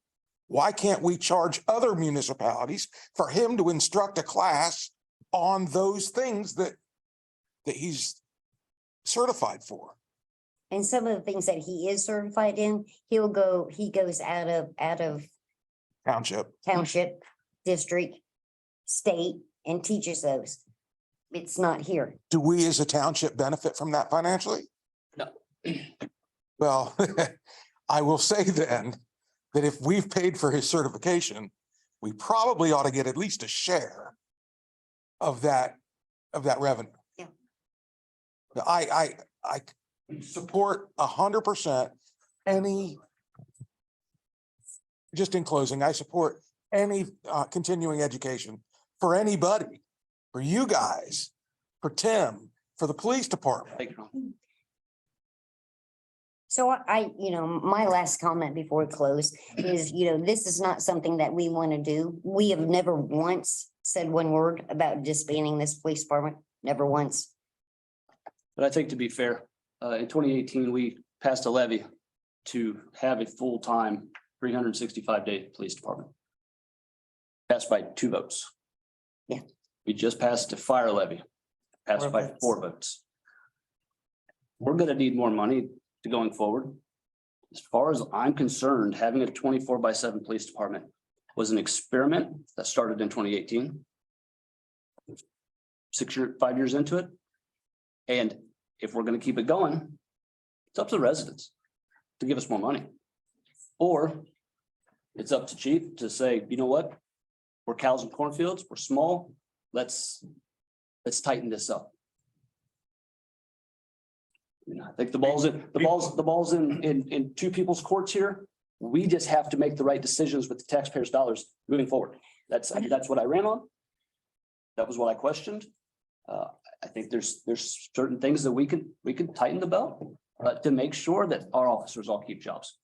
why can't we charge other municipalities for him to instruct a class on those things that he's certified for? And some of the things that he is certified in, he goes out of Township. district, state, and teaches those. It's not here. Do we as a township benefit from that financially? No. Well, I will say then that if we've paid for his certification, we probably ought to get at least a share of that revenue. Yeah. I support 100% just in closing, I support any continuing education for anybody, for you guys, for Tim, for the police department. Thank you. So my last comment before we close is, this is not something that we want to do. We have never once said one word about disbanding this police department, never once. But I think to be fair, in 2018, we passed a levy to have a full-time 365-day police department. Passed by 2 votes. Yeah. We just passed a fire levy, passed 4 by votes. 4 votes. We're gonna need more money to going forward. As far as I'm concerned, having a 24/7 police department was an experiment that started in 2018. 5 years into it. And if we're gonna keep it going, it's up to the residents to give us more money. Or it's up to chief to say, you know what? We're cows and cornfields, we're small, let's tighten this up. You know, I think the ball's in 2 people's courts here. We just have to make the right decisions with the taxpayers' dollars moving forward. That's what I ran on. That was what I questioned. I think there's certain things that we can tighten the belt to make sure that our officers all keep jobs.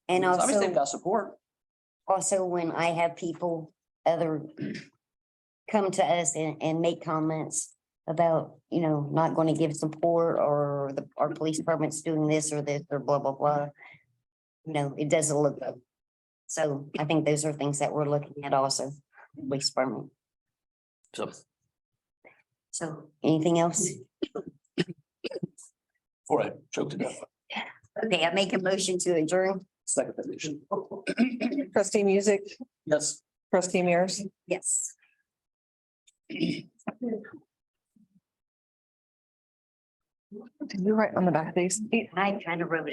And Obviously, also. they've got support. Also, when I have people come to us and make comments about, not going to give support or our police department's doing this or blah, blah, blah. It doesn't look good. So I think those are things that we're looking at also, police department. So anything else? Before I choke to death. Okay, I make a motion to adjourn. Second that motion. Trustee Music, Yes. trustee Mears. Yes. Did you write on the back of these? I kind of wrote it.